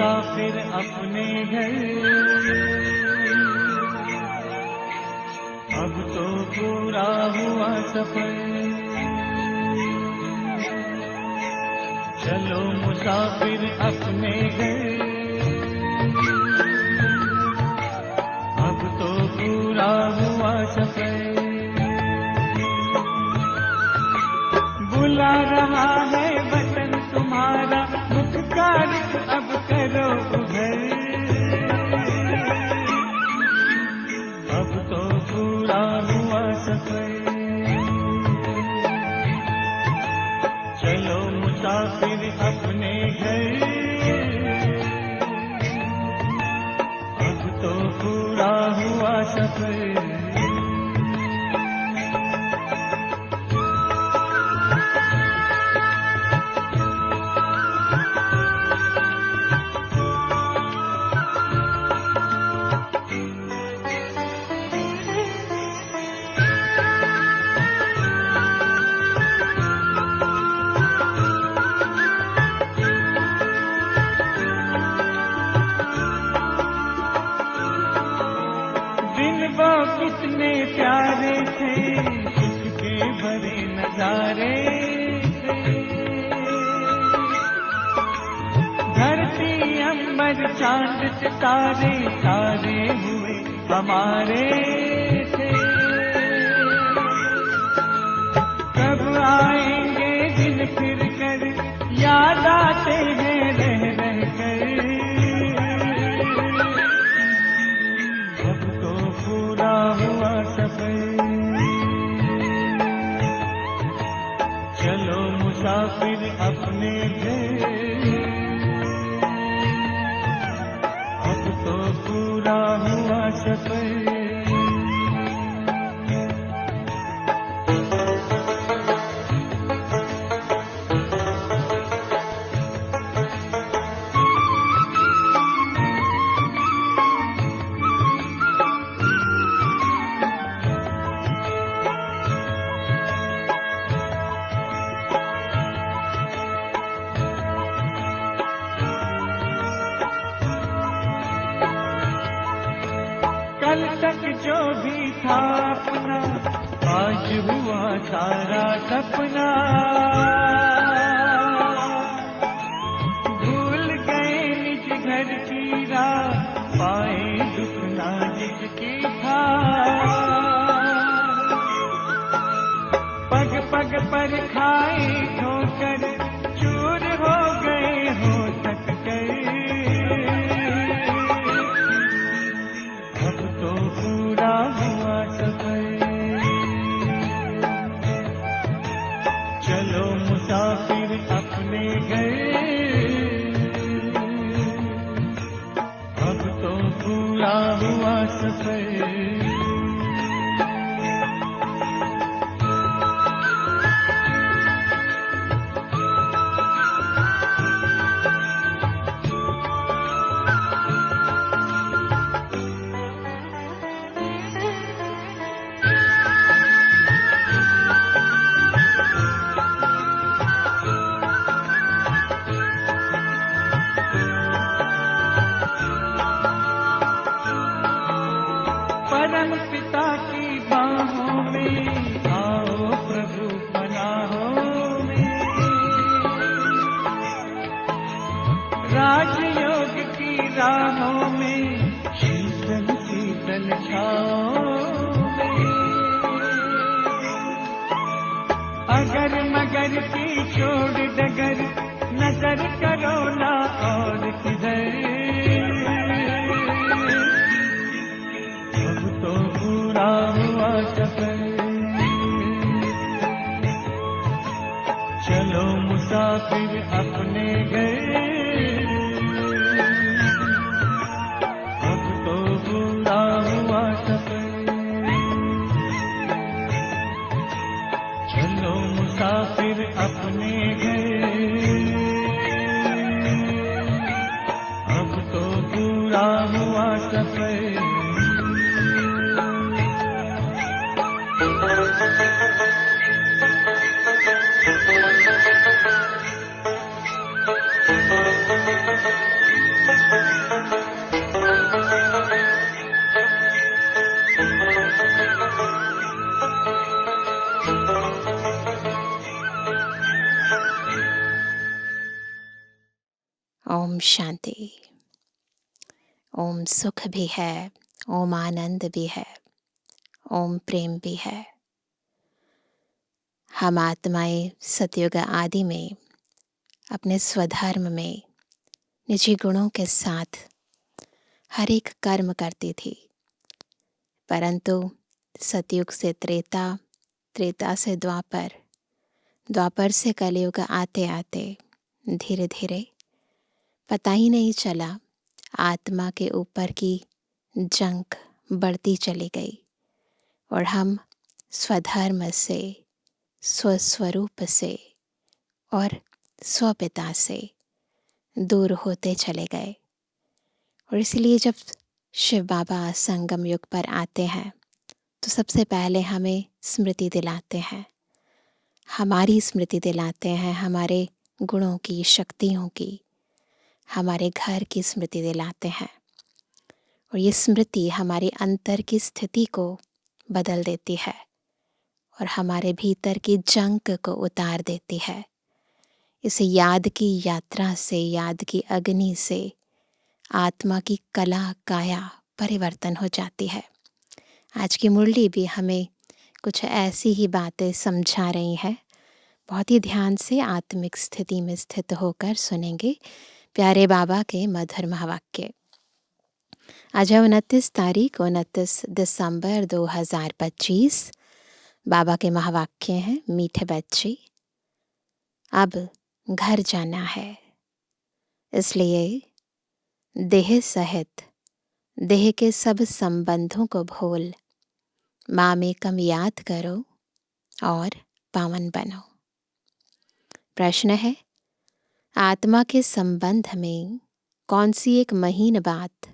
मुसाफिर अपने घर, अब तो पूरा हुआ सफर। चलो मुसाफिर अपने घर, अब तो पूरा हुआ सफर। बुला रहा है वतन तुम्हारा, मुख का रुख अब करो उधर। अब तो पूरा हुआ सफर। चलो मुसाफिर अपने घर, अब तो पूरा हुआ सफर। कितने प्यारे थे, सुख के भरे नजारे थे। धरती अंबर चांद सितारे सारे हुए हमारे थे। कब आएंगे दिन फिर कर, याद आते हैं रह रह कर। पूरा हुआ सफर। चलो मुसाफिर अपने घर, अब तो पूरा हुआ सफर। कल तक जो भी था अपना, आज हुआ सारा सपना। भूल गए निज घर की राह, पाए दुख ना जिसकी था। पग पग पर खाए ठोकर, चूर हो गए हो थक कर। पूरा हुआ सफर। चलो मुसाफिर अपने घर, अब तो पूरा हुआ सफर। परम पिता की बाहों में आओ प्रभु पनाहों में। राजयोग की राहों में, शीतल शीतल छाओं में। अगर मगर की छोड़ डगर, नजर करो ना और किधर। तो पूरा हुआ सफर। चलो मुसाफिर अपने घर, अब तो पूरा हुआ सफर। चलो मुसाफिर अपने घर, अब तो पूरा हुआ सफर। ओम शांति। ओम सुख भी है, ओम आनंद भी है, ओम प्रेम भी है। हम आत्माएं सतयुग आदि में अपने स्वधर्म में निजी गुणों के साथ हर एक कर्म करती थी, परंतु सतयुग से त्रेता, त्रेता से द्वापर, द्वापर से कलयुग आते आते धीरे धीरे पता ही नहीं चला आत्मा के ऊपर की जंग बढ़ती चली गई और हम स्वधर्म से, स्वस्वरूप से और स्वपिता से दूर होते चले गए। और इसलिए जब शिव बाबा संगम युग पर आते हैं तो सबसे पहले हमें स्मृति दिलाते हैं, हमारी स्मृति दिलाते हैं, हमारे गुणों की, शक्तियों की, हमारे घर की स्मृति दिलाते हैं। और ये स्मृति हमारे अंतर की स्थिति को बदल देती है और हमारे भीतर की जंग को उतार देती है। इस याद की यात्रा से, याद की अग्नि से आत्मा की कला काया परिवर्तन हो जाती है। आज की मुरली भी हमें कुछ ऐसी ही बातें समझा रही है। बहुत ही ध्यान से आत्मिक स्थिति में स्थित होकर सुनेंगे प्यारे बाबा के मधुर महावाक्य। आज है 29 तारीख, 29 दिसंबर 2025। बाबा के महावाक्य हैं, मीठे बच्चे अब घर जाना है, इसलिए देह सहित देह के सब संबंधों को भूल मामेकम याद करो और पावन बनो। प्रश्न है, आत्मा के संबंध में कौन सी एक महीन बात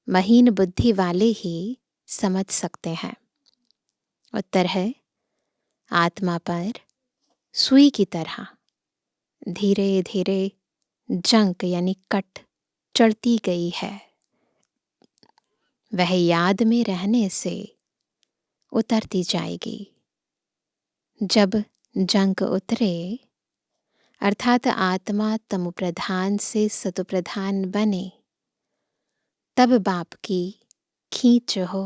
महीन बुद्धि वाले ही समझ सकते हैं? उत्तर है, आत्मा पर सुई की तरह धीरे धीरे जंक यानी कट चढ़ती गई है। वह याद में रहने से उतरती जाएगी। जब जंक उतरे अर्थात आत्मा तमो प्रधान से सतो प्रधान बने, तब बाप की खींच हो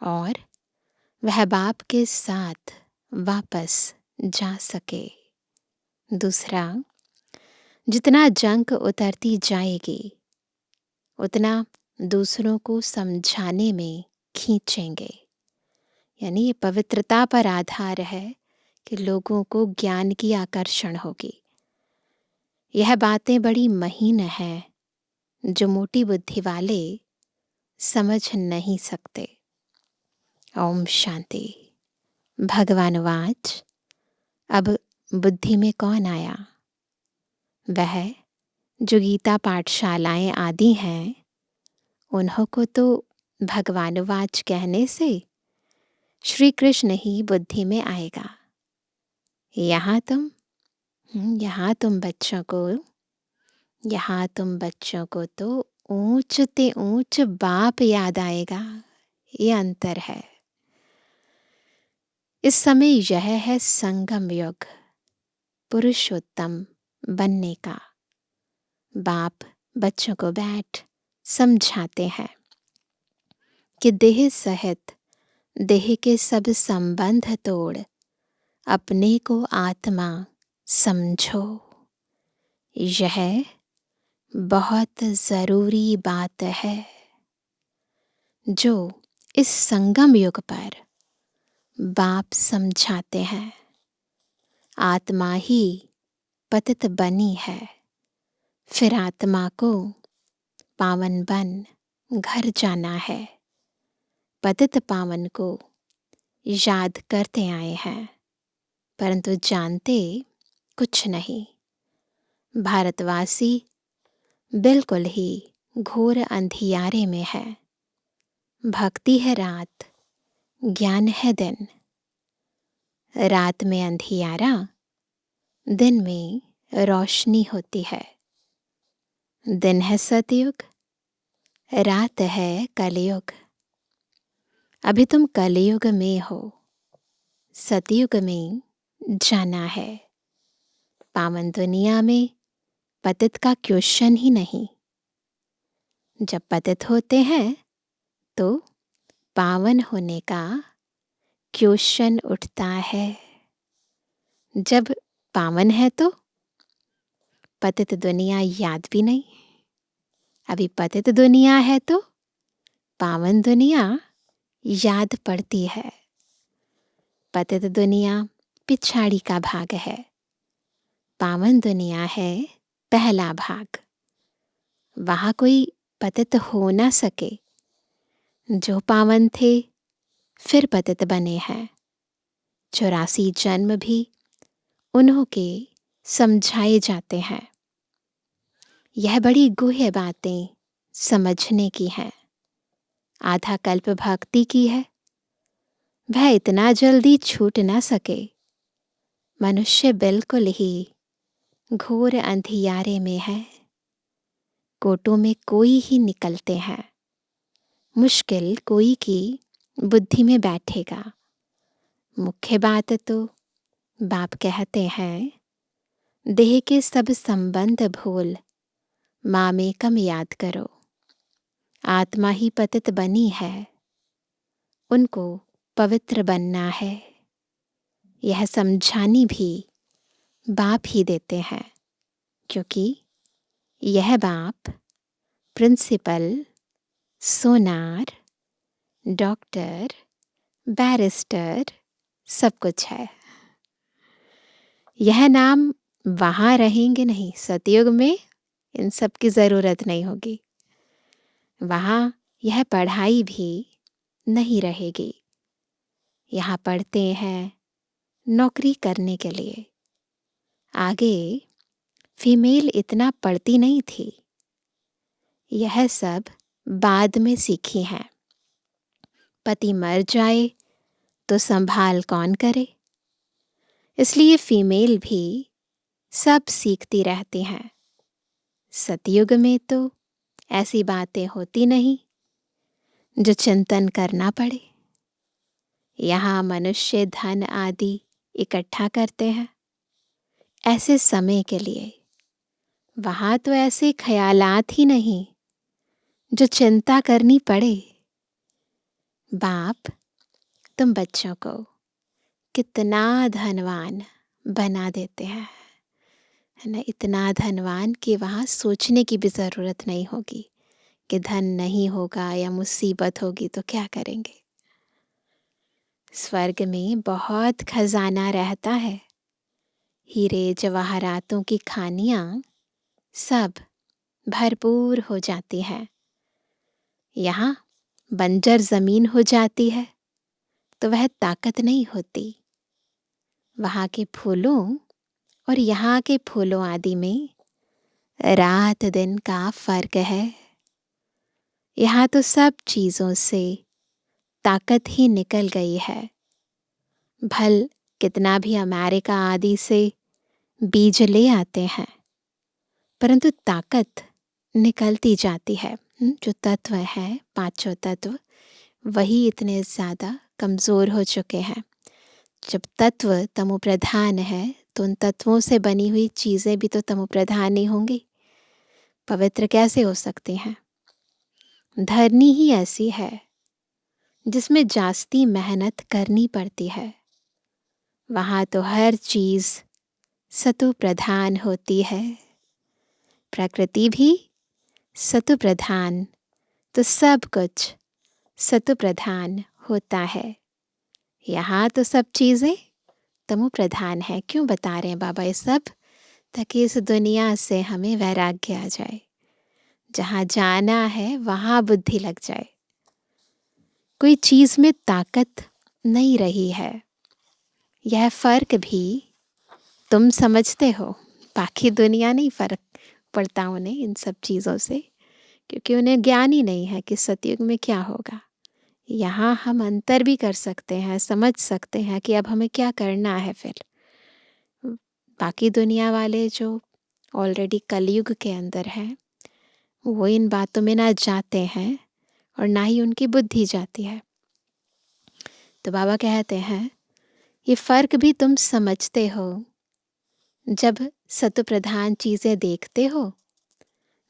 और वह बाप के साथ वापस जा सके। दूसरा, जितना जंक उतरती जाएगी उतना दूसरों को समझाने में खींचेंगे। यानी ये पवित्रता पर आधार है कि लोगों को ज्ञान की आकर्षण होगी। यह बातें बड़ी महीन हैं जो मोटी बुद्धि वाले समझ नहीं सकते। ओम शांति। भगवान वाच, अब बुद्धि में कौन आया? वह जो गीता पाठशालाएं आदि हैं, उन्हों को तो भगवान वाच कहने से श्री कृष्ण ही बुद्धि में आएगा। यहाँ तुम बच्चों को तो ऊंच ते ऊंच बाप याद आएगा। ये अंतर है। इस समय यह है संगम युग, पुरुषोत्तम बनने का। बाप बच्चों को बैठ समझाते हैं कि देह सहित देह के सब संबंध तोड़ अपने को आत्मा समझो। यह बहुत जरूरी बात है जो इस संगम युग पर बाप समझाते हैं। आत्मा ही पतित बनी है, फिर आत्मा को पावन बन घर जाना है। पतित पावन को याद करते आए हैं, परंतु जानते कुछ नहीं। भारतवासी बिल्कुल ही घोर अंधियारे में है। भक्ति है रात, ज्ञान है दिन। रात में अंधियारा, दिन में रोशनी होती है। दिन है सतयुग, रात है कलयुग। अभी तुम कलयुग में हो, सतयुग में जाना है। पावन दुनिया में पतित का क्वेश्चन ही नहीं। जब पतित होते हैं तो पावन होने का क्वेश्चन उठता है। जब पावन है तो पतित दुनिया याद भी नहीं। अभी पतित दुनिया है तो पावन दुनिया याद पड़ती है। पतित दुनिया पिछाड़ी का भाग है, पावन दुनिया है पहला भाग। वहाँ कोई पतित हो ना सके। जो पावन थे फिर पतित बने हैं। 84 जन्म भी उन्हों के समझाए जाते हैं। यह बड़ी गूढ़ बातें समझने की हैं। आधा कल्प भक्ति की है, वह इतना जल्दी छूट ना सके। मनुष्य बिल्कुल ही घोर अंधियारे में है। कोटों में कोई ही निकलते हैं। मुश्किल कोई की बुद्धि में बैठेगा। मुख्य बात तो बाप कहते हैं, देह के सब संबंध भूल मामेकम याद करो। आत्मा ही पतित बनी है, उनको पवित्र बनना है। यह समझानी भी बाप ही देते हैं, क्योंकि यह बाप प्रिंसिपल, सोनार, डॉक्टर, बैरिस्टर सब कुछ है। यह नाम वहाँ रहेंगे नहीं। सतयुग में इन सब की ज़रूरत नहीं होगी। वहाँ यह पढ़ाई भी नहीं रहेगी। यहाँ पढ़ते हैं नौकरी करने के लिए। आगे फीमेल इतना पढ़ती नहीं थी। यह सब बाद में सीखी हैं। पति मर जाए तो संभाल कौन करे। इसलिए फीमेल भी सब सीखती रहती हैं। सतयुग में तो ऐसी बातें होती नहीं जो चिंतन करना पड़े। यहाँ मनुष्य धन आदि इकट्ठा करते हैं ऐसे समय के लिए। वहाँ तो ऐसे ख्यालात ही नहीं जो चिंता करनी पड़े। बाप तुम बच्चों को कितना धनवान बना देते हैं, है ना। इतना धनवान कि वहाँ सोचने की भी ज़रूरत नहीं होगी कि धन नहीं होगा या मुसीबत होगी तो क्या करेंगे। स्वर्ग में बहुत खजाना रहता है। हीरे जवाहरातों की खानियाँ सब भरपूर हो जाती हैं। यहाँ बंजर ज़मीन हो जाती है तो वह ताकत नहीं होती। वहाँ के फूलों और यहाँ के फूलों आदि में रात दिन का फर्क है। यहाँ तो सब चीज़ों से ताकत ही निकल गई है। भल कितना भी अमेरिका आदि से बीज ले आते हैं, परंतु ताकत निकलती जाती है। जो तत्व है, पांचों तत्व, वही इतने ज़्यादा कमज़ोर हो चुके हैं। जब तत्व तमोप्रधान है तो उन तत्वों से बनी हुई चीज़ें भी तो तमोप्रधान ही होंगी। पवित्र कैसे हो सकती हैं। धरनी ही ऐसी है जिसमें जास्ती मेहनत करनी पड़ती है। वहाँ तो हर चीज़ सतु प्रधान होती है। प्रकृति भी सतु प्रधान, तो सब कुछ सतु प्रधान होता है। यहाँ तो सब चीज़ें तमो प्रधान है। क्यों बता रहे हैं बाबा ये सब? ताकि इस दुनिया से हमें वैराग्य आ जाए। जहाँ जाना है वहाँ बुद्धि लग जाए। कोई चीज़ में ताकत नहीं रही है, यह फ़र्क भी तुम समझते हो। बाकी दुनिया नहीं फ़र्क पड़ता उन्हें इन सब चीज़ों से, क्योंकि उन्हें ज्ञान ही नहीं है कि सतयुग में क्या होगा। यहाँ हम अंतर भी कर सकते हैं, समझ सकते हैं कि अब हमें क्या करना है। फिर बाकी दुनिया वाले जो ऑलरेडी कलयुग के अंदर हैं, वो इन बातों में ना जाते हैं और ना ही उनकी बुद्धि जाती है। तो बाबा कहते हैं ये फ़र्क भी तुम समझते हो जब सत्व प्रधान चीज़ें देखते हो,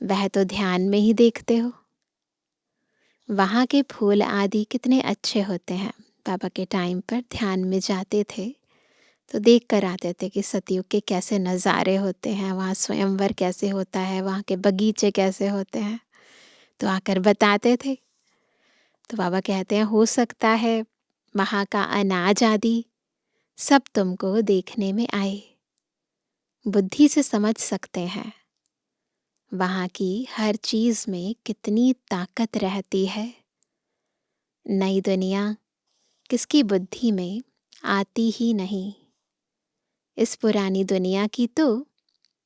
वह तो ध्यान में ही देखते हो। वहाँ के फूल आदि कितने अच्छे होते हैं। बाबा के टाइम पर ध्यान में जाते थे तो देख कर आते थे कि सतयुग के कैसे नज़ारे होते हैं, वहाँ स्वयंवर कैसे होता है, वहाँ के बगीचे कैसे होते हैं। तो आकर बताते थे। तो बाबा कहते हैं हो सकता है वहाँ का अनाज आदि सब तुमको देखने में आए, बुद्धि से समझ सकते हैं वहाँ की हर चीज़ में कितनी ताकत रहती है। नई दुनिया किसकी बुद्धि में आती ही नहीं। इस पुरानी दुनिया की तो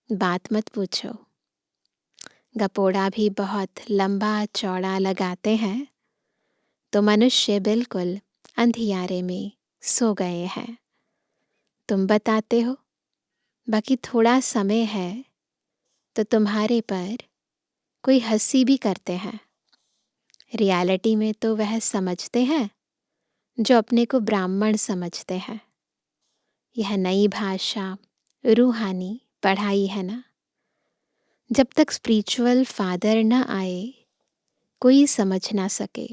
बात मत पूछो। गपोड़ा भी बहुत लंबा चौड़ा लगाते हैं तो मनुष्य बिल्कुल अंधियारे में सो गए हैं। तुम बताते हो बाकी थोड़ा समय है तो तुम्हारे पर कोई हंसी भी करते हैं। रियलिटी में तो वह समझते हैं जो अपने को ब्राह्मण समझते हैं। यह नई भाषा रूहानी पढ़ाई है ना। जब तक स्पिरिचुअल फादर न आए कोई समझ ना सके।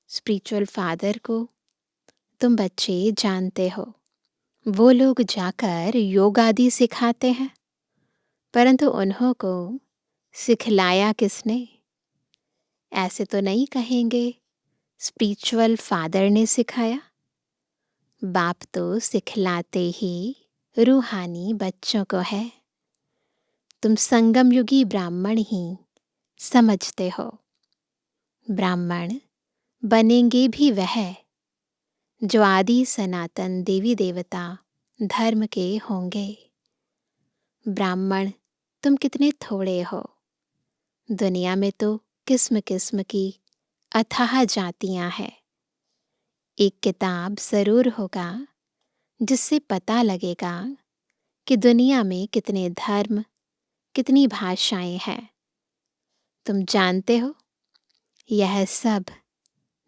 स्पिरिचुअल फादर को तुम बच्चे जानते हो, वो लोग जाकर योग आदि सिखाते हैं, परंतु उन्हों को सिखलाया किसने? ऐसे तो नहीं कहेंगे स्पिरिचुअल फादर ने सिखाया। बाप तो सिखलाते ही रूहानी बच्चों को है। तुम संगम युगी ब्राह्मण ही समझते हो। ब्राह्मण बनेंगे भी वह जो आदि सनातन देवी देवता धर्म के होंगे। ब्राह्मण तुम कितने थोड़े हो। दुनिया में तो किस्म किस्म की अथाह जातियां हैं। एक किताब ज़रूर होगा जिससे पता लगेगा कि दुनिया में कितने धर्म, कितनी भाषाएं हैं। तुम जानते हो यह सब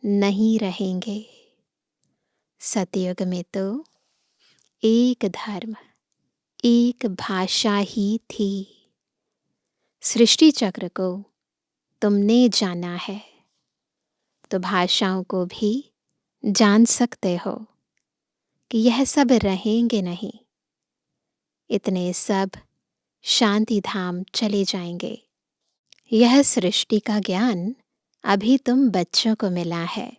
नहीं रहेंगे। सतयुग में तो एक धर्म, एक भाषा ही थी। सृष्टि चक्र को तुमने जाना है तो भाषाओं को भी जान सकते हो कि यह सब रहेंगे नहीं। इतने सब शांति धाम चले जाएंगे। यह सृष्टि का ज्ञान अभी तुम बच्चों को मिला है।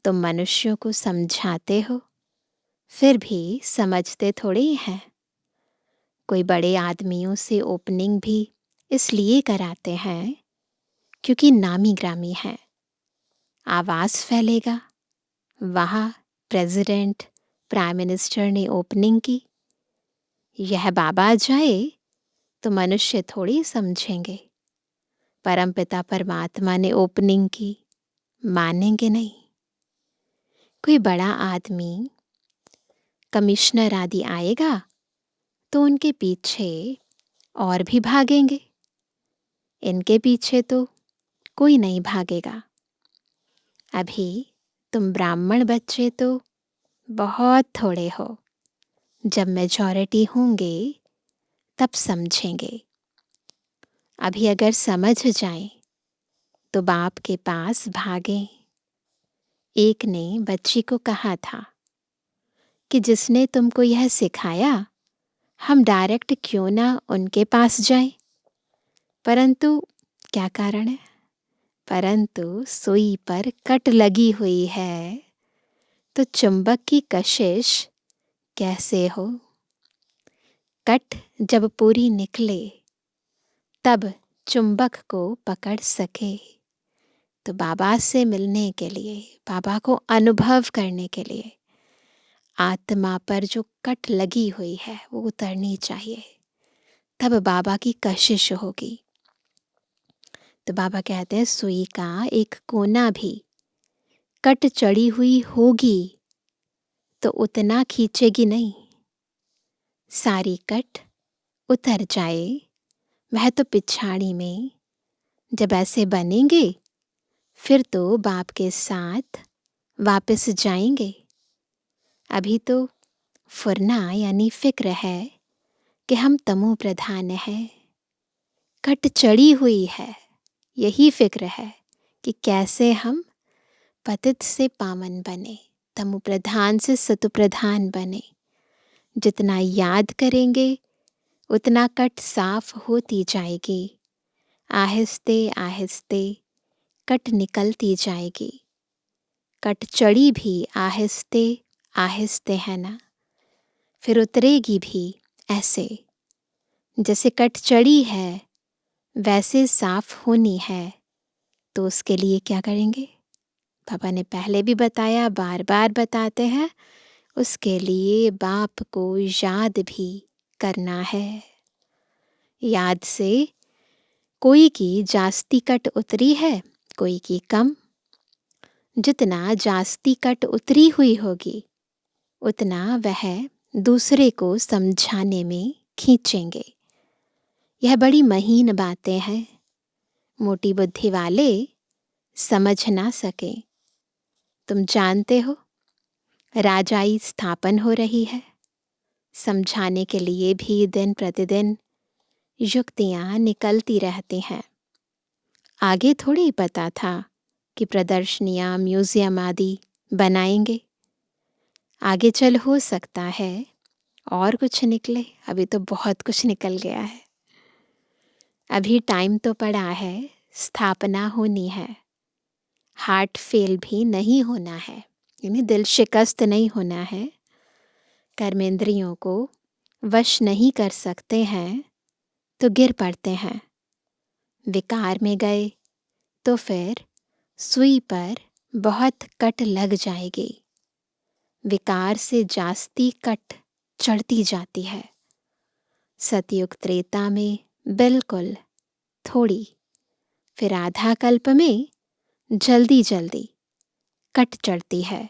तुम मनुष्यों को समझाते हो, फिर भी समझते थोड़ी हैं। कोई बड़े आदमियों से ओपनिंग भी इसलिए कराते हैं क्योंकि नामी ग्रामी हैं। आवाज़ फैलेगा। वहाँ प्रेसिडेंट, प्राइम मिनिस्टर ने ओपनिंग की। यह बाबा जाए तो मनुष्य थोड़ी समझेंगे। परमपिता परमात्मा ने ओपनिंग की, मानेंगे नहीं। कोई बड़ा आदमी, कमिश्नर आदि आएगा तो उनके पीछे और भी भागेंगे। इनके पीछे तो कोई नहीं भागेगा। अभी तुम ब्राह्मण बच्चे तो बहुत थोड़े हो। जब मेजॉरिटी होंगे तब समझेंगे। अभी अगर समझ जाएं तो बाप के पास भागें। एक ने बच्ची को कहा था कि जिसने तुमको यह सिखाया हम डायरेक्ट क्यों ना उनके पास जाएं। परंतु क्या कारण है? परंतु सुई पर कट लगी हुई है तो चुंबक की कशिश कैसे हो? कट जब पूरी निकले तब चुंबक को पकड़ सके। तो बाबा से मिलने के लिए, बाबा को अनुभव करने के लिए आत्मा पर जो कट लगी हुई है वो उतरनी चाहिए, तब बाबा की कशिश होगी। तो बाबा कहते हैं सुई का एक कोना भी कट चढ़ी हुई होगी तो उतना खींचेगी नहीं। सारी कट उतर जाए वह तो पिछाड़ी में जब ऐसे बनेंगे फिर तो बाप के साथ वापस जाएंगे। अभी तो फुरना यानी फिक्र है कि हम तमो प्रधान हैं, कट चढ़ी हुई है। यही फिक्र है कि कैसे हम पतित से पावन बने, तमो प्रधान से सतु प्रधान बने। जितना याद करेंगे उतना कट साफ होती जाएगी। आहिस्ते आहिस्ते कट निकलती जाएगी। कट चढ़ी भी आहिस्ते आहिस्ते है ना, फिर उतरेगी भी ऐसे। जैसे कट चढ़ी है वैसे साफ होनी है, तो उसके लिए क्या करेंगे? पापा ने पहले भी बताया, बार बार बताते हैं, उसके लिए बाप को याद भी करना है। याद से कोई की जास्ती कट उतरी है, कोई की कम। जितना जास्ती कट उतरी हुई होगी उतना वह दूसरे को समझाने में खींचेंगे। यह बड़ी महीन बातें हैं, मोटी बुद्धि वाले समझ ना सके। तुम जानते हो राजाई स्थापन हो रही है, समझाने के लिए भी दिन प्रतिदिन युक्तियाँ निकलती रहती हैं। आगे थोड़ी पता था कि प्रदर्शनियाँ, म्यूज़ियम आदि बनाएंगे। आगे चल हो सकता है और कुछ निकले, अभी तो बहुत कुछ निकल गया है। अभी टाइम तो पड़ा है, स्थापना होनी है। हार्ट फेल भी नहीं होना है, यानी दिल शिकस्त नहीं होना है। कर्मेंद्रियों को वश नहीं कर सकते हैं तो गिर पड़ते हैं। विकार में गए तो फिर सुई पर बहुत कट लग जाएगी। विकार से जास्ती कट चढ़ती जाती है। सतयुग त्रेता में बिल्कुल थोड़ी, फिर आधा कल्प में जल्दी जल्दी कट चढ़ती है,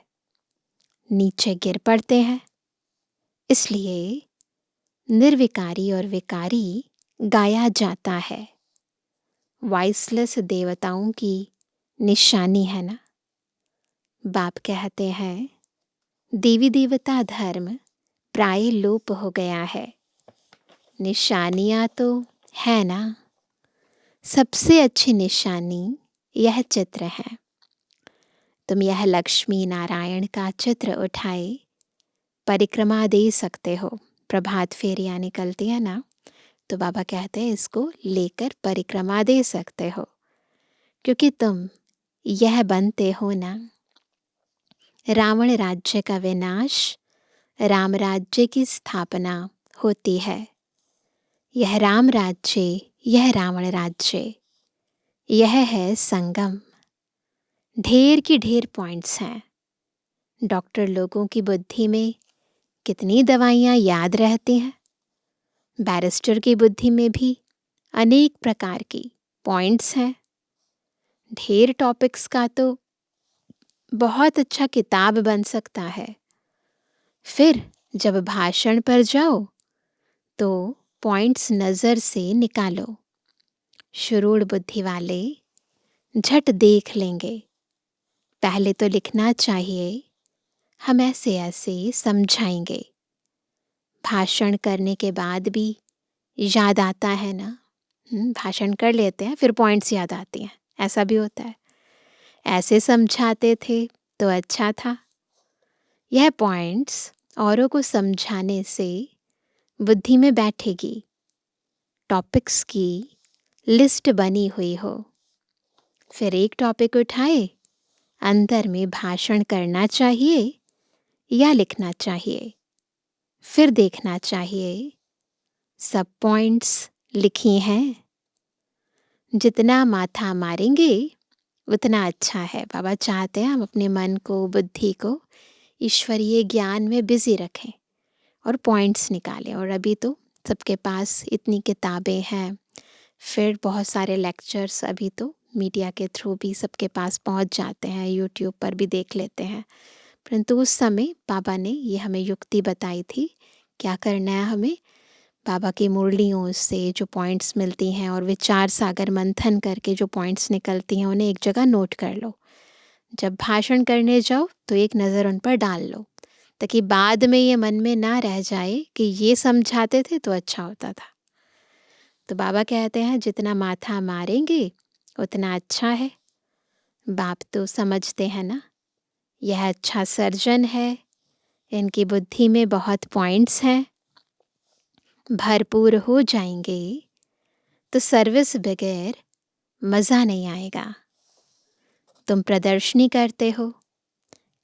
नीचे गिर पड़ते हैं। इसलिए निर्विकारी और विकारी गाया जाता है। वॉइसलेस देवताओं की निशानी है ना। बाप कहते हैं देवी देवता धर्म प्राय लोप हो गया है, निशानियाँ तो है ना। सबसे अच्छी निशानी यह चित्र है। तुम यह लक्ष्मी नारायण का चित्र उठाए परिक्रमा दे सकते हो। प्रभात फेरियाँ निकलती है ना, तो बाबा कहते हैं इसको लेकर परिक्रमा दे सकते हो, क्योंकि तुम यह बनते हो ना। रावण राज्य का विनाश, राम राज्य की स्थापना होती है। यह राम राज्य, यह रावण राज्य, यह है संगम। ढेर की ढेर पॉइंट्स हैं। डॉक्टर लोगों की बुद्धि में कितनी दवाइयाँ याद रहती हैं, बैरिस्टर की बुद्धि में भी अनेक प्रकार की पॉइंट्स हैं। ढेर टॉपिक्स का तो बहुत अच्छा किताब बन सकता है। फिर जब भाषण पर जाओ तो पॉइंट्स नज़र से निकालो। शुरूढ़ बुद्धि वाले झट देख लेंगे। पहले तो लिखना चाहिए, हम ऐसे ऐसे समझाएंगे। भाषण करने के बाद भी याद आता है ना। भाषण कर लेते हैं फिर पॉइंट्स याद आती हैं, ऐसा भी होता है। ऐसे समझाते थे तो अच्छा था। यह पॉइंट्स औरों को समझाने से बुद्धि में बैठेगी। टॉपिक्स की लिस्ट बनी हुई हो, फिर एक टॉपिक उठाए, अंदर में भाषण करना चाहिए या लिखना चाहिए। फिर देखना चाहिए सब पॉइंट्स लिखी हैं। जितना माथा मारेंगे उतना अच्छा है। बाबा चाहते हैं हम अपने मन को, बुद्धि को ईश्वरीय ज्ञान में बिजी रखें और पॉइंट्स निकालें। और अभी तो सबके पास इतनी किताबें हैं, फिर बहुत सारे लेक्चर्स अभी तो मीडिया के थ्रू भी सबके पास पहुंच जाते हैं, यूट्यूब पर भी देख लेते हैं। परंतु उस समय बाबा ने ये हमें युक्ति बताई थी, क्या करना है हमें। बाबा की मुरलियों से जो पॉइंट्स मिलती हैं और विचार सागर मंथन करके जो पॉइंट्स निकलती हैं, उन्हें एक जगह नोट कर लो। जब भाषण करने जाओ तो एक नज़र उन पर डाल लो, ताकि बाद में ये मन में ना रह जाए कि ये समझाते थे तो अच्छा होता था। तो बाबा कहते हैं जितना माथा मारेंगे उतना अच्छा है। बाप तो समझते हैं ना, यह अच्छा सर्जन है, इनकी बुद्धि में बहुत पॉइंट्स हैं, भरपूर हो जाएंगे तो सर्विस बगैर मज़ा नहीं आएगा। तुम प्रदर्शनी करते हो,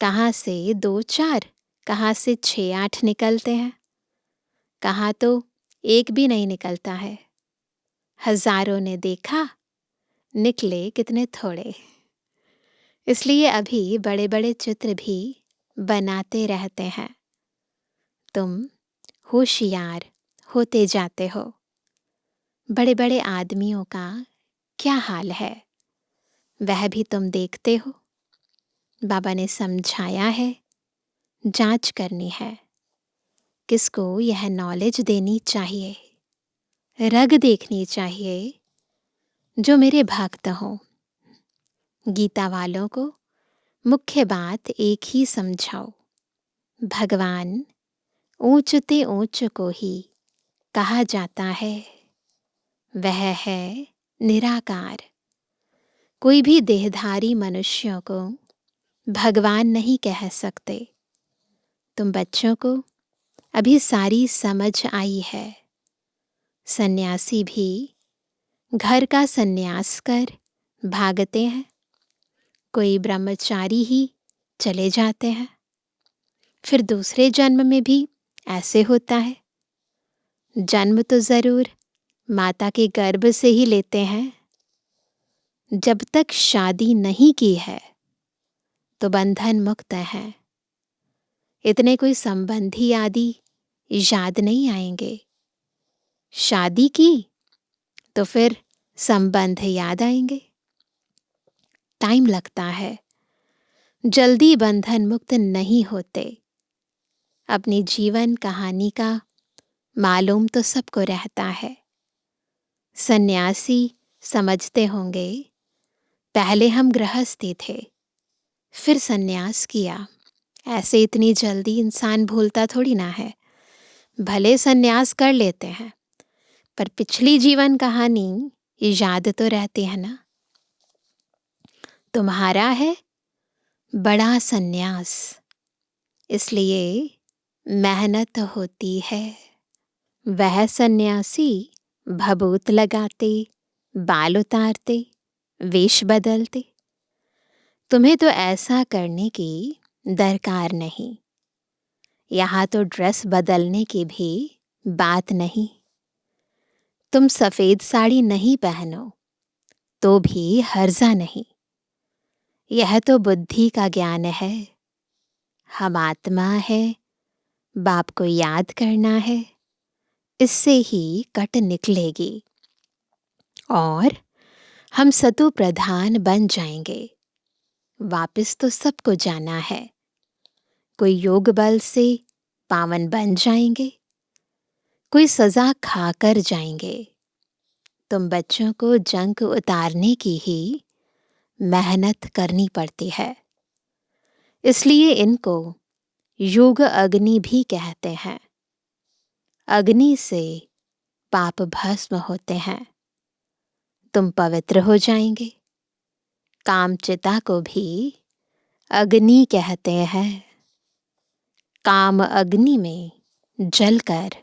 कहाँ से 2-4, कहाँ से 6-8 निकलते हैं, कहाँ तो एक भी नहीं निकलता है। हजारों ने देखा, निकले कितने थोड़े। इसलिए अभी बड़े बड़े चित्र भी बनाते रहते हैं। तुम होशियार होते जाते हो। बड़े बड़े आदमियों का क्या हाल है वह भी तुम देखते हो। बाबा ने समझाया है, जांच करनी है, किसको यह नॉलेज देनी चाहिए, रग देखनी चाहिए। जो मेरे भक्त हों, गीता वालों को मुख्य बात एक ही समझाओ, भगवान ऊंचते ऊंच को ही कहा जाता है, वह है निराकार। कोई भी देहधारी मनुष्यों को भगवान नहीं कह सकते। तुम बच्चों को अभी सारी समझ आई है। सन्यासी भी घर का सन्यास कर भागते हैं, कोई ब्रह्मचारी ही चले जाते हैं, फिर दूसरे जन्म में भी ऐसे होता है। जन्म तो जरूर माता के गर्भ से ही लेते हैं। जब तक शादी नहीं की है तो बंधन मुक्त है। इतने कोई संबंधी आदि याद नहीं आएंगे। शादी की तो फिर संबंध याद आएंगे। टाइम लगता है, जल्दी बंधन मुक्त नहीं होते। अपनी जीवन कहानी का मालूम तो सबको रहता है। सन्यासी समझते होंगे, पहले हम गृहस्थी थे, फिर सन्यास किया। ऐसे इतनी जल्दी इंसान भूलता थोड़ी ना है। भले सन्यास कर लेते हैं, पर पिछली जीवन कहानी याद तो रहती है ना। तुम्हारा है बड़ा सन्यास, इसलिए मेहनत होती है। वह सन्यासी भभूत लगाते, बाल उतारते, वेश बदलते। तुम्हें तो ऐसा करने की दरकार नहीं। यहाँ तो ड्रेस बदलने की भी बात नहीं। तुम सफेद साड़ी नहीं पहनो तो भी हर्जा नहीं। यह तो बुद्धि का ज्ञान है। हम आत्मा है, बाप को याद करना है, इससे ही कट निकलेगी और हम सतु प्रधान बन जाएंगे। वापस तो सबको जाना है। कोई योग बल से पावन बन जाएंगे, कोई सजा खाकर जाएंगे। तुम बच्चों को जंग उतारने की ही मेहनत करनी पड़ती है। इसलिए इनको योग अग्नि भी कहते हैं। अग्नि से पाप भस्म होते हैं। तुम पवित्र हो जाएंगे। कामचिता को भी अग्नि कहते हैं। काम अग्नि में जलकर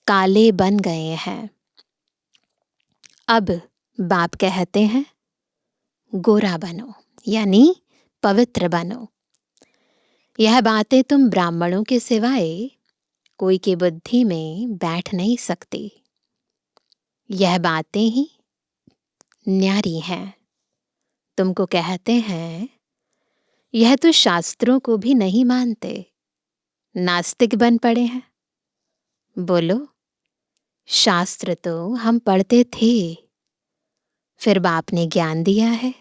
काले बन गए हैं। अब बाप कहते हैं गोरा बनो, यानी पवित्र बनो। यह बातें तुम ब्राह्मणों के सिवाय कोई की बुद्धि में बैठ नहीं सकती। यह बातें ही न्यारी हैं। तुमको कहते हैं यह तो शास्त्रों को भी नहीं मानते, नास्तिक बन पड़े हैं। बोलो, शास्त्र तो हम पढ़ते थे, फिर बाप ने ज्ञान दिया है।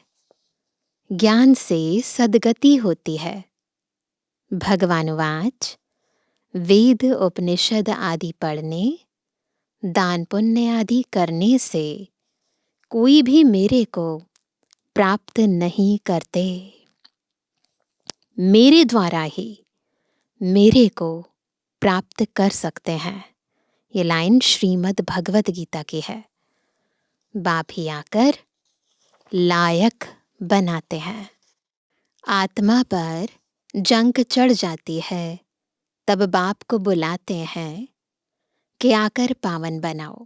ज्ञान से सद्गति होती है। भगवानुवाच, वेद उपनिषद आदि पढ़ने, दान पुण्य आदि करने से कोई भी मेरे को प्राप्त नहीं करते। मेरे द्वारा ही मेरे को प्राप्त कर सकते हैं। ये लाइन श्रीमद् भगवत गीता की है। बाप ही आकर लायक बनाते हैं। आत्मा पर जंग चढ़ जाती है, तब बाप को बुलाते हैं कि आकर पावन बनाओ।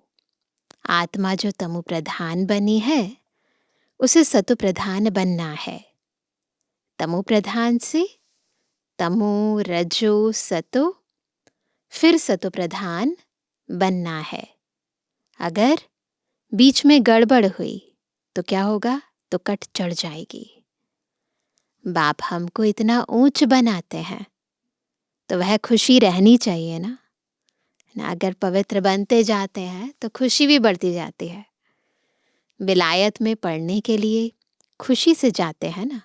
आत्मा जो तमु प्रधान बनी है, उसे सतु प्रधान बनना है। तमु प्रधान से तमो रजो सतो, फिर सतु प्रधान बनना है। अगर बीच में गड़बड़ हुई तो क्या होगा? तो कट चढ़ जाएगी। बाप हमको इतना ऊंच बनाते हैं तो वह खुशी रहनी चाहिए ना। अगर पवित्र बनते जाते हैं तो खुशी भी बढ़ती जाती है। विलायत में पढ़ने के लिए खुशी से जाते हैं ना।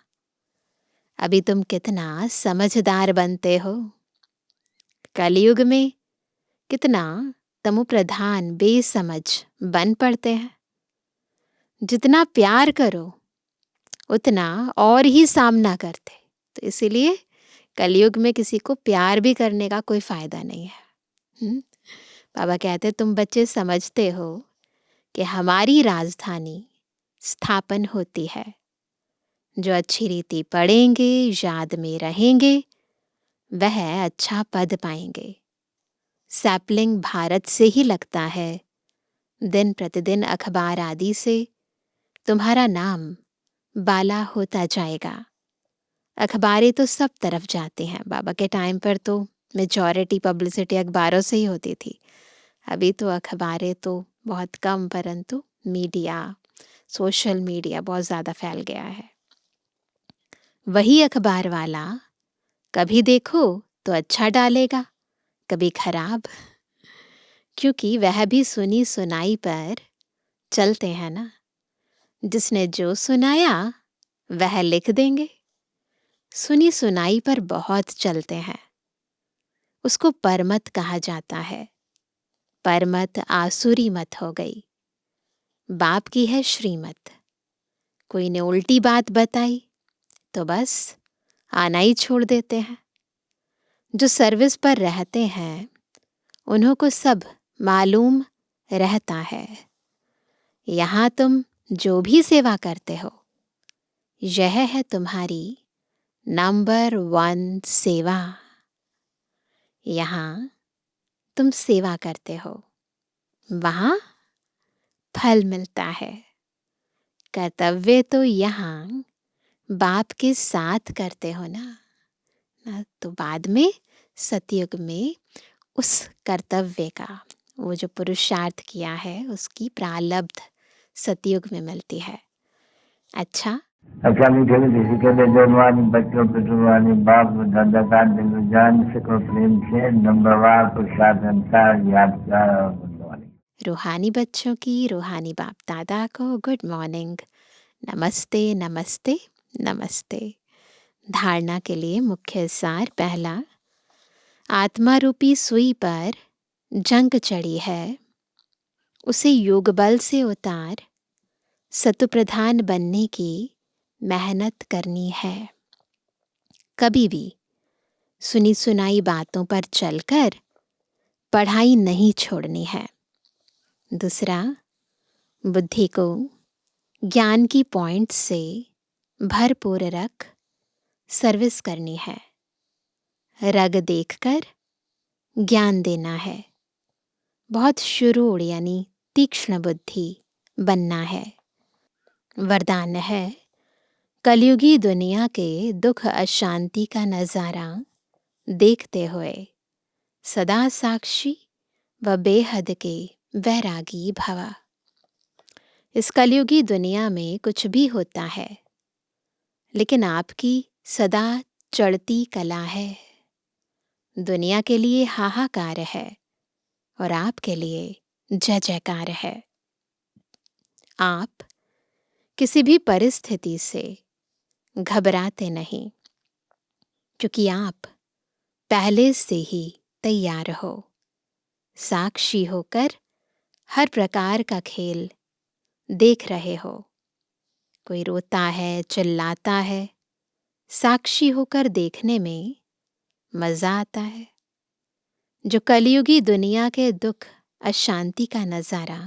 अभी तुम कितना समझदार बनते हो। कलयुग में कितना तमु प्रधान बेसमझ बन पड़ते हैं। जितना प्यार करो उतना और ही सामना करते। तो इसीलिए कलयुग में किसी को प्यार भी करने का कोई फायदा नहीं है। बाबा कहते तुम बच्चे समझते हो कि हमारी राजधानी स्थापन होती है। जो अच्छी रीति पढ़ेंगे, याद में रहेंगे, वह अच्छा पद पाएंगे। सैपलिंग भारत से ही लगता है। दिन प्रतिदिन अखबार आदि से तुम्हारा नाम बाला होता जाएगा। अखबारें तो सब तरफ जाती हैं। बाबा के टाइम पर तो मेजॉरिटी पब्लिसिटी अखबारों से ही होती थी। अभी तो अखबारें तो बहुत कम, परंतु मीडिया, सोशल मीडिया बहुत ज़्यादा फैल गया है। वही अखबार वाला कभी देखो तो अच्छा डालेगा, कभी खराब, क्योंकि वह भी सुनी सुनाई पर चलते हैं ना। जिसने जो सुनाया वह लिख देंगे। सुनी सुनाई पर बहुत चलते हैं। उसको परमत कहा जाता है। परमत आसुरी मत हो गई। बाप की है श्रीमत। कोई ने उल्टी बात बताई तो बस आना ही छोड़ देते हैं। जो सर्विस पर रहते हैं उन्हों को सब मालूम रहता है। यहाँ तुम जो भी सेवा करते हो, यह है तुम्हारी नंबर 1 सेवा। यहाँ तुम सेवा करते हो, वहाँ फल मिलता है। कर्तव्य तो यहाँ बाप के साथ करते हो ना, तो बाद में सतयुग में उस कर्तव्य का, वो जो पुरुषार्थ किया है, उसकी प्रालब्ध सतयुग में मिलती है। अच्छा मीठे मीठे के लिए जवानी बच्चों पे जुबानी बाप दादा का दिल जान सको प्रेम से नंबरवार प्रसाद अनुसार यादगार और गुणवानी। रूहानी बच्चों की रूहानी बाप दादा को गुड मॉर्निंग, नमस्ते नमस्ते नमस्ते। धारणा के लिए मुख्य सार। पहला, आत्मा रूपी सुई पर जंग चढ़ी है, उसे योग बल से उतार सतु प्रधान बनने की मेहनत करनी है। कभी भी सुनी सुनाई बातों पर चलकर पढ़ाई नहीं छोड़नी है। दूसरा, बुद्धि को ज्ञान की पॉइंट से भरपूर रख सर्विस करनी है। रग देखकर ज्ञान देना है। बहुत शुरूढ़ यानी तीक्ष्ण बुद्धि बनना है। वरदान है, कलयुगी दुनिया के दुख अशांति का नज़ारा देखते हुए सदा साक्षी व बेहद के वैरागी भवा। इस कलयुगी दुनिया में कुछ भी होता है, लेकिन आपकी सदा चढ़ती कला है। दुनिया के लिए हाहाकार है और आपके लिए जय जयकार है। आप किसी भी परिस्थिति से घबराते नहीं, क्योंकि आप पहले से ही तैयार हो। साक्षी होकर हर प्रकार का खेल देख रहे हो। कोई रोता है, चिल्लाता है, साक्षी होकर देखने में मज़ा आता है। जो कलयुगी दुनिया के दुख अशांति का नज़ारा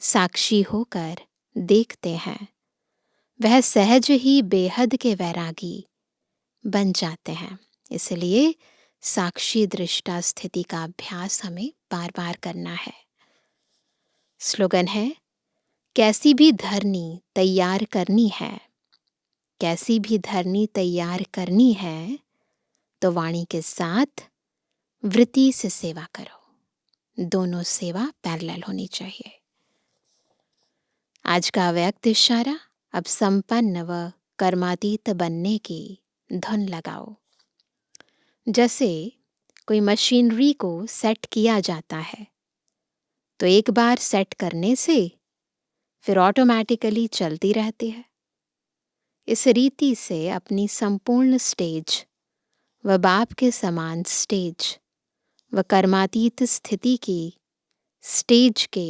साक्षी होकर देखते हैं, वह सहज ही बेहद के वैरागी बन जाते हैं। इसलिए साक्षी दृष्टा स्थिति का अभ्यास हमें बार बार करना है। स्लोगन है, कैसी भी धरनी तैयार करनी है, कैसी भी धरनी तैयार करनी है तो वाणी के साथ वृत्ति से सेवा करो। दोनों सेवा पैरेलल होनी चाहिए। आज का व्यक्त इशारा, अब संपन्न व कर्मातीत बनने की धुन लगाओ। जैसे कोई मशीनरी को सेट किया जाता है तो एक बार सेट करने से फिर ऑटोमेटिकली चलती रहती है। इस रीति से अपनी संपूर्ण स्टेज व बाप के समान स्टेज व कर्मातीत स्थिति की स्टेज के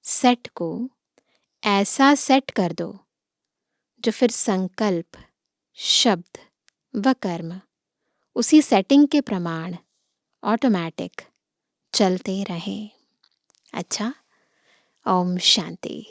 सेट को ऐसा सेट कर दो जो फिर संकल्प, शब्द व कर्म उसी सेटिंग के प्रमाण ऑटोमेटिक चलते रहें। अच्छा, ओम शांति।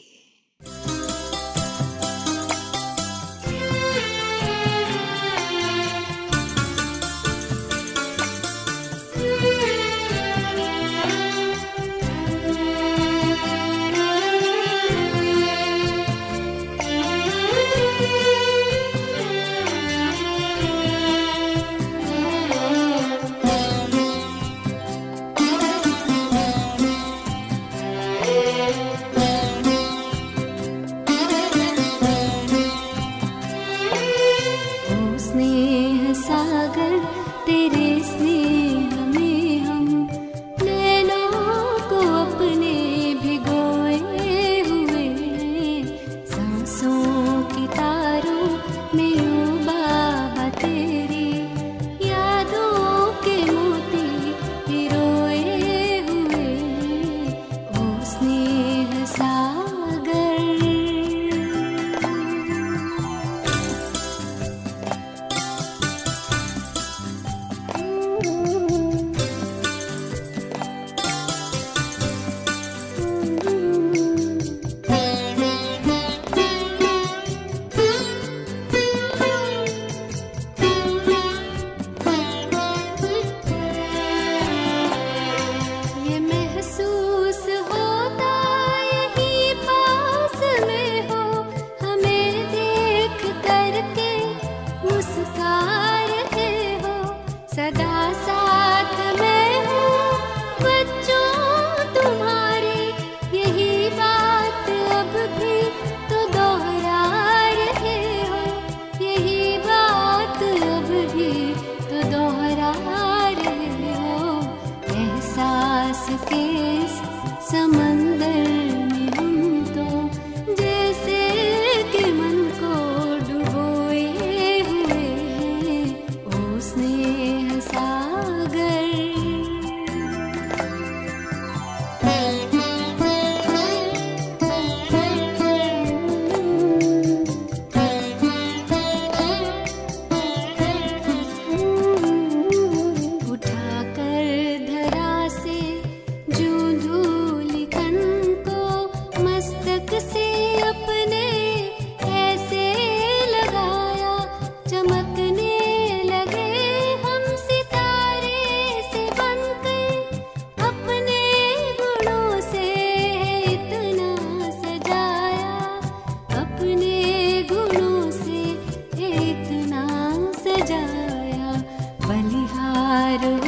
बलिहार